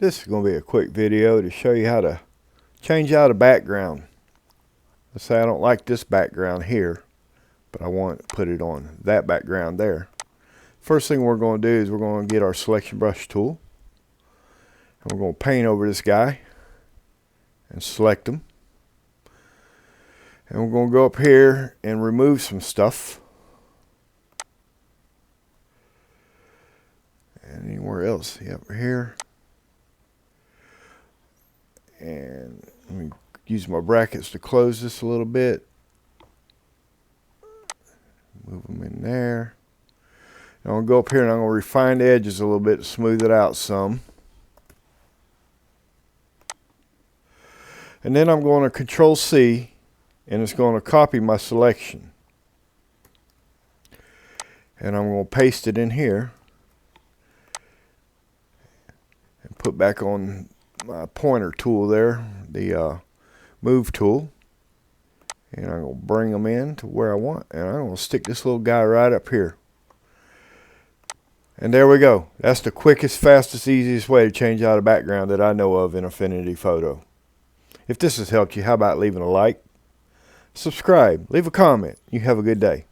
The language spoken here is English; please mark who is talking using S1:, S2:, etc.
S1: This is going to be a quick video to show you how to change out a background. Let's say I don't like this background here, but I want to put it on that background there. First thing we're going to do is we're going to get our selection brush tool, and we're going to paint over this guy and select him. And we're going to go up here and remove some stuff. And anywhere else, yep, here. And let me use my brackets to close this a little bit. Move them in there. And I'm going to go up here and I'm going to refine the edges a little bit to smooth it out some. And then I'm going to Control C, and it's going to copy my selection. And I'm going to paste it in here and put back on my pointer tool there, the move tool, and I'm going to bring them in to where I want, and I'm going to stick this little guy right up here. And there we go. That's the quickest, fastest, easiest way to change out a background that I know of in Affinity Photo. If this has helped you, how about leaving a like, subscribe, leave a comment. You have a good day.